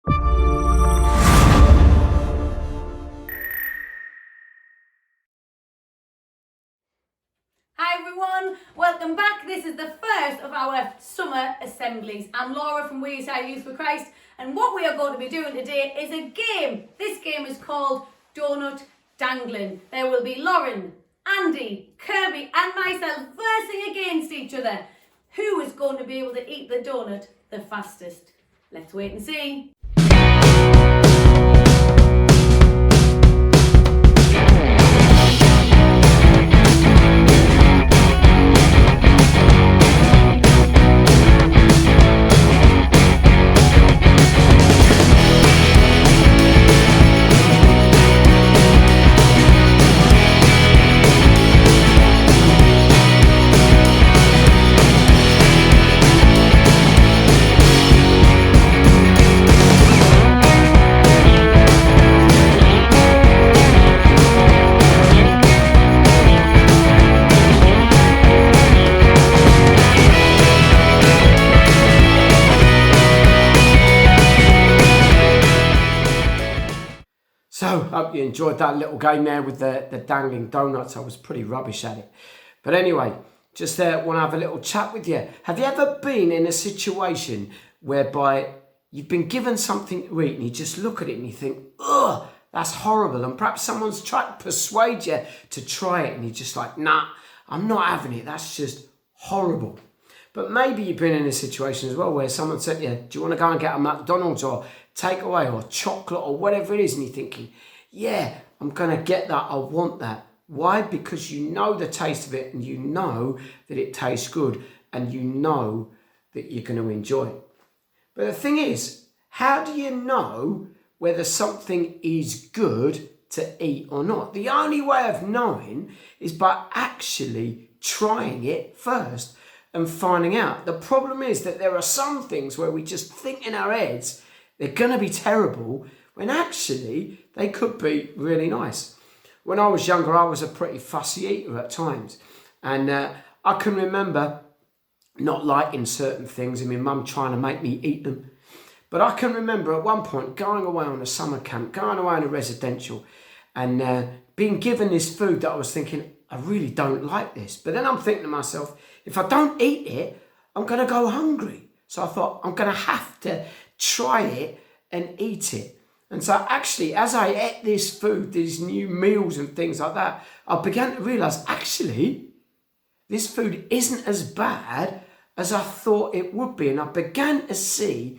Hi everyone, welcome back. This is the first of our summer assemblies. I'm Laura from Wearside Youth for Christ, and what we are going to be doing today is a game. This game is called Donut Dangling. There will be Lauren, Andy, Kirby and myself versing against each other. Who is going to be able to eat the donut the fastest? Let's wait and see. So, hope you enjoyed that little game there with the dangling donuts. I was pretty rubbish at it. But anyway, just want to have a little chat with you. Have you ever been in a situation whereby you've been given something to eat and you just look at it and you think, ugh, that's horrible. And perhaps someone's tried to persuade you to try it and you're just like, nah, I'm not having it. That's just horrible. But maybe you've been in a situation as well where someone said, yeah, do you want to go and get a McDonald's or takeaway or chocolate or whatever it is? And you're thinking, yeah, I'm going to get that. I want that. Why? Because you know the taste of it and you know that it tastes good and you know that you're going to enjoy it. But the thing is, how do you know whether something is good to eat or not? The only way of knowing is by actually trying it first and finding out. The problem is that there are some things where we just think in our heads they're going to be terrible when actually they could be really nice. When I was younger, I was a pretty fussy eater at times. And I can remember not liking certain things and my mum trying to make me eat them. But I can remember at one point going away on a summer camp, going away on a residential and being given this food that I was thinking, I really don't like this. But then I'm thinking to myself, if I don't eat it, I'm going to go hungry. So I thought, I'm going to have to try it and eat it. And so actually, as I ate this food, these new meals and things like that, I began to realise, actually, this food isn't as bad as I thought it would be. And I began to see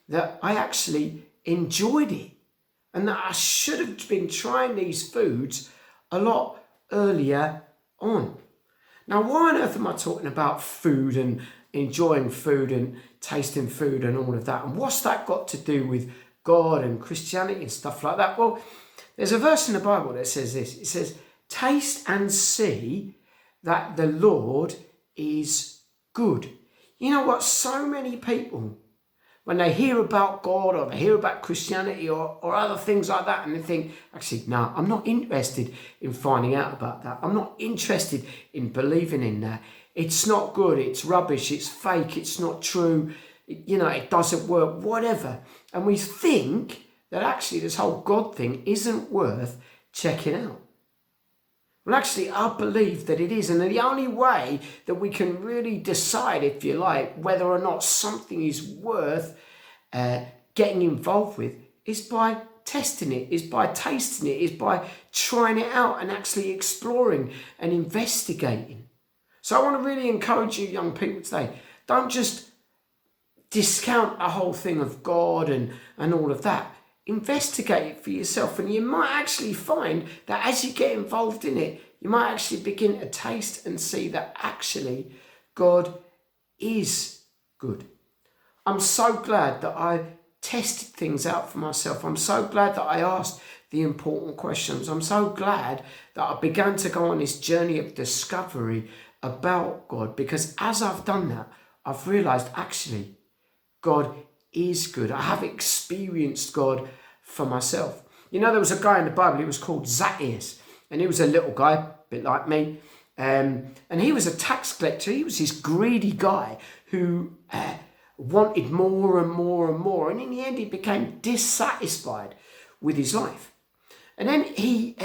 that I actually enjoyed it and that I should have been trying these foods a lot earlier on. Now, why on earth am I talking about food and enjoying food and tasting food and all of that? And what's that got to do with God and Christianity and stuff like that? Well, there's a verse in the Bible that says this. It says, taste and see that the Lord is good. You know what? So many people, when they hear about God or they hear about Christianity or other things like that, and they think, actually, no, I'm not interested in finding out about that. I'm not interested in believing in that. It's not good. It's rubbish. It's fake. It's not true. It doesn't work, whatever. And we think that actually this whole God thing isn't worth checking out. Well, actually, I believe that it is. And the only way that we can really decide, if you like, whether or not something is worth getting involved with is by testing it, is by tasting it, is by trying it out and actually exploring and investigating. So I want to really encourage you young people today, don't just discount the whole thing of God and all of that. Investigate it for yourself, and you might actually find that as you get involved in it, you might actually begin to taste and see that actually God is good. I'm so glad that I tested things out for myself. I'm so glad that I asked the important questions. I'm so glad that I began to go on this journey of discovery about God, because as I've done that, I've realised actually God is good. I have experienced God for myself. You know, there was a guy in the Bible, he was called Zacchaeus, and he was a little guy, a bit like me, and he was a tax collector. He was this greedy guy who wanted more and more and more. And in the end, he became dissatisfied with his life. And then he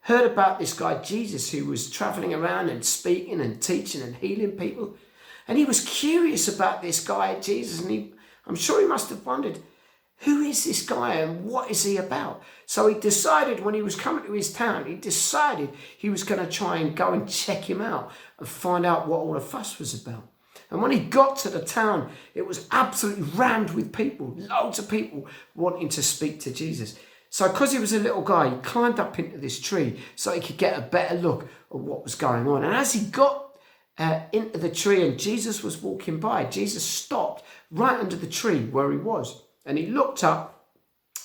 heard about this guy, Jesus, who was traveling around and speaking and teaching and healing people. And he was curious about this guy, Jesus. And I'm sure he must have wondered, who is this guy and what is he about? So he decided when he was coming to his town, he decided he was going to try and go and check him out and find out what all the fuss was about. And when he got to the town, it was absolutely rammed with people, loads of people wanting to speak to Jesus. So because he was a little guy, he climbed up into this tree so he could get a better look at what was going on. And as he got into the tree and Jesus was walking by, Jesus stopped right under the tree where he was. And he looked up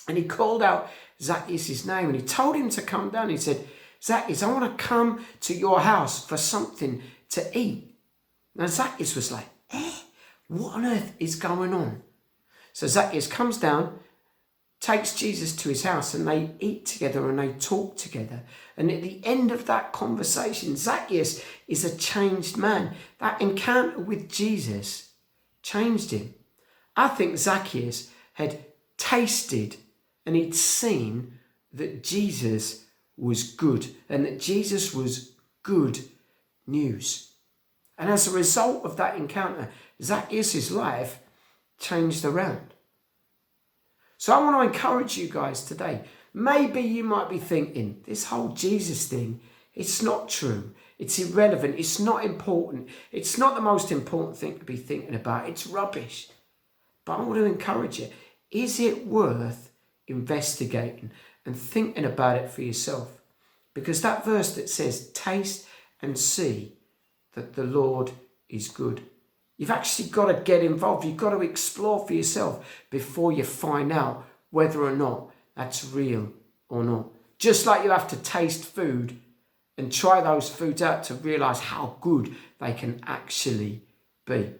and he called out Zacchaeus' name and he told him to come down. He said, Zacchaeus, I want to come to your house for something to eat. Now Zacchaeus was like, what on earth is going on? So Zacchaeus comes down, takes Jesus to his house and they eat together and they talk together. And at the end of that conversation, Zacchaeus is a changed man. That encounter with Jesus changed him. I think Zacchaeus had tasted and he'd seen that Jesus was good and that Jesus was good news. And as a result of that encounter, Zacchaeus' life changed around. So I want to encourage you guys today. Maybe you might be thinking, this whole Jesus thing, it's not true. It's irrelevant. It's not important. It's not the most important thing to be thinking about. It's rubbish. But I want to encourage you. Is it worth investigating and thinking about it for yourself? Because that verse that says, taste and see that the Lord is good. You've actually got to get involved. You've got to explore for yourself before you find out whether or not that's real or not. Just like you have to taste food and try those foods out to realise how good they can actually be.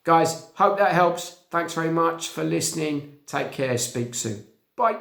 Guys, hope that helps. Thanks very much for listening. Take care. Speak soon. Bye.